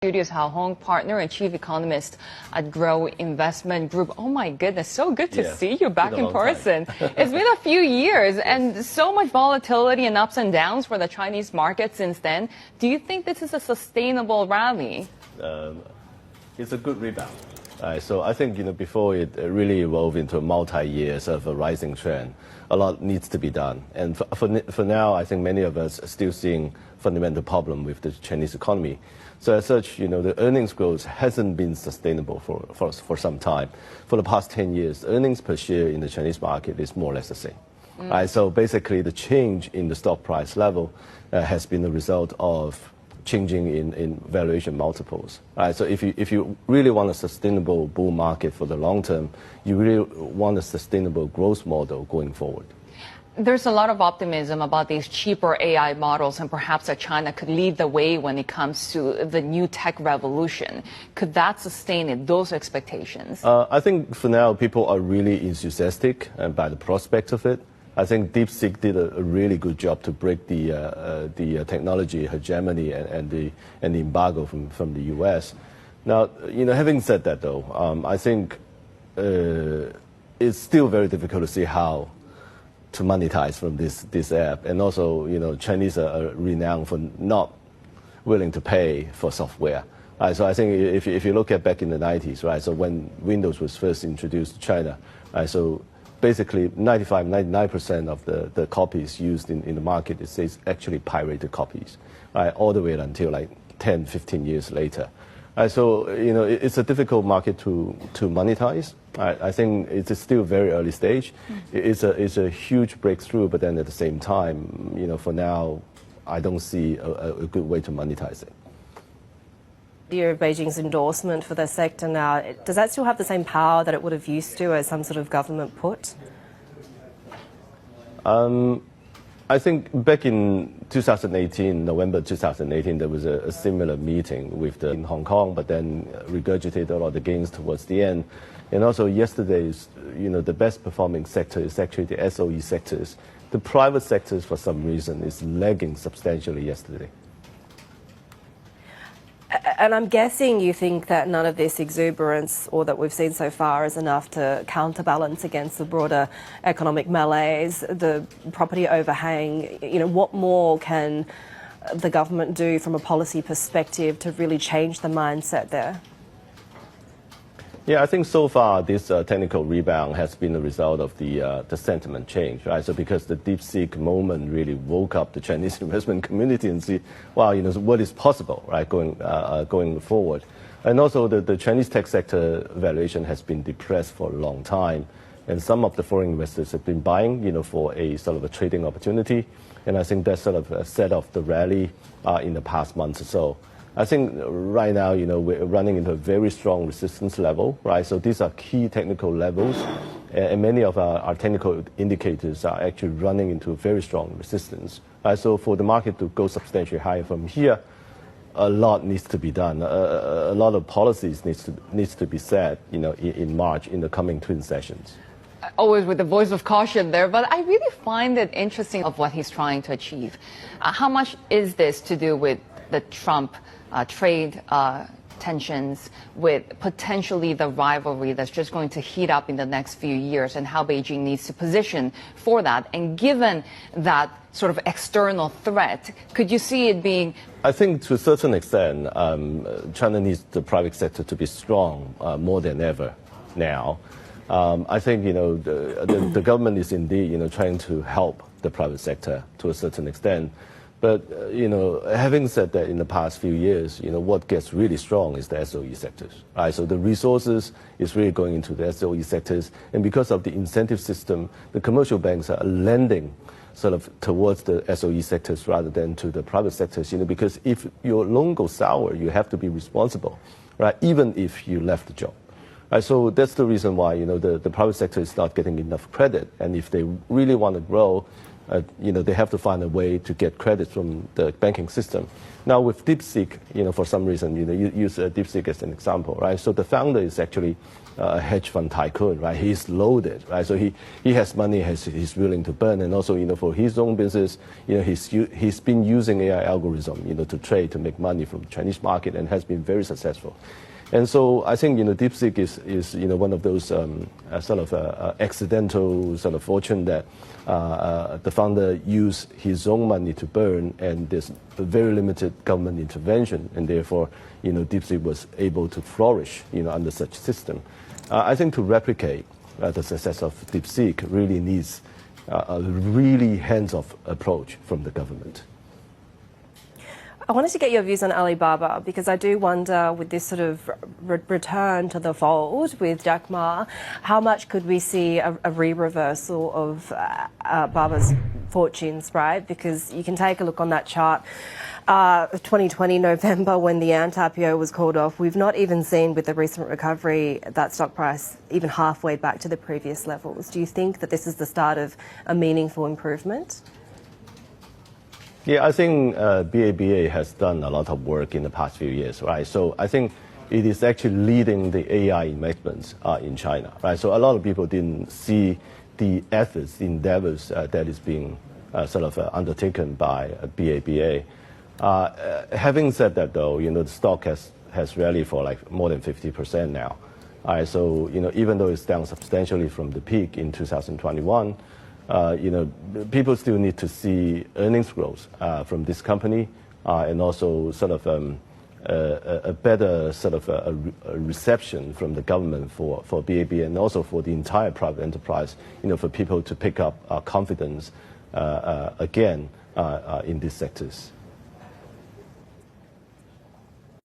studio is Hao Hong, partner and chief economist at Grow Investment Group. Oh my goodness, so good to see you back in person. It's been a few years and so much volatility and ups and downs for the Chinese market since then. Do you think this is a sustainable rally? It's a good rebound. So I think before it really evolved into a multi-years of a rising trend, a lot needs to be done. And for now, I think many of us are still seeing fundamental problem with the Chinese economy. So as such, the earnings growth hasn't been sustainable for some time. For the past 10 years, earnings per share in the Chinese market is more or less the same. So basically, the change in the stock price level has been the result of changing in valuation multiples. So if you really want a sustainable bull market for the long term, you really want a sustainable growth model going forward. There's a lot of optimism about these cheaper AI models, and perhaps that China could lead the way when it comes to the new tech revolution. Could that sustain those expectations? I think for now, people are really enthusiastic by the prospect of it. I think DeepSeek did a really good job to break the technology hegemony and the embargo from the U.S. Now, having said that, though, I think it's still very difficult to see how to monetize from this app. And also, Chinese are renowned for not willing to pay for software. So I think if you look at back in the 90s, right, so when Windows was first introduced to China, so basically 99% of the copies used in the market is actually pirated copies, right, all the way until like 10, 15 years later. So, it's a difficult market to monetize. I think it's still very early stage. It's a huge breakthrough, but then at the same time, for now, I don't see a good way to monetize it. Of Beijing's endorsement for the sector now, does that still have the same power that it would have used to as some sort of government put? I think back in 2018, November 2018, there was a similar meeting in Hong Kong, but then regurgitated a lot of the gains towards the end. And also yesterday's, the best performing sector is actually the SOE sectors. The private sectors, for some reason, is lagging substantially yesterday. And I'm guessing you think that none of this exuberance or that we've seen so far is enough to counterbalance against the broader economic malaise, the property overhang. What more can the government do from a policy perspective to really change the mindset there? Yeah, I think so far this technical rebound has been a result of the sentiment change, right? So because the DeepSeek moment really woke up the Chinese investment community and see, wow, what is possible, right, going forward. And also the Chinese tech sector valuation has been depressed for a long time, and some of the foreign investors have been buying, for a sort of a trading opportunity, and I think that sort of set off the rally in the past months or so. I think right now, we're running into a very strong resistance level, right? So these are key technical levels, and many of our technical indicators are actually running into a very strong resistance. So for the market to go substantially higher from here, a lot needs to be done. A lot of policies needs to be set, in March in the coming twin sessions. Always with the voice of caution there, but I really find it interesting of what he's trying to achieve. How much is this to do with the Trump trade tensions, with potentially the rivalry that's just going to heat up in the next few years, and how Beijing needs to position for that? And given that sort of external threat, could you see it being? I think to a certain extent, China needs the private sector to be strong more than ever now. I think the government is indeed trying to help the private sector to a certain extent. But, having said that, in the past few years, what gets really strong is the SOE sectors, right? So the resources is really going into the SOE sectors. And because of the incentive system, the commercial banks are lending sort of towards the SOE sectors rather than to the private sectors, because if your loan goes sour, you have to be responsible, right? Even if you left the job. Right, so that's the reason why, the private sector is not getting enough credit. And if they really want to grow, they have to find a way to get credit from the banking system. Now with DeepSeek, for some reason, you use DeepSeek as an example, right? So the founder is actually a hedge fund tycoon, right? He's loaded, right? So he has money he's willing to burn, and also, for his own business, he's been using AI algorithm, to trade, to make money from the Chinese market, and has been very successful. And so I think, DeepSeek is one of those sort of accidental sort of fortune that the founder used his own money to burn, and there's a very limited government intervention, and therefore, DeepSeek was able to flourish, under such system. I think to replicate the success of DeepSeek really needs a really hands-off approach from the government. I wanted to get your views on Alibaba, because I do wonder, with this sort of return to the fold with Jack Ma, how much could we see a re-reversal of Baba's fortunes, right? Because you can take a look on that chart. 2020 November, when the Ant IPO was called off, we've not even seen, with the recent recovery, that stock price even halfway back to the previous levels. Do you think that this is the start of a meaningful improvement? Yeah, I think BABA has done a lot of work in the past few years, right? So I think it is actually leading the AI investments in China, right? So a lot of people didn't see the efforts, the endeavors that is being sort of undertaken by BABA. Having said that, though, the stock has rallied for like more than 50% now. So, even though it's down substantially from the peak in 2021, people still need to see earnings growth from this company, and also sort of a better sort of a reception from the government for BABA, and also for the entire private enterprise, for people to pick up confidence again in these sectors.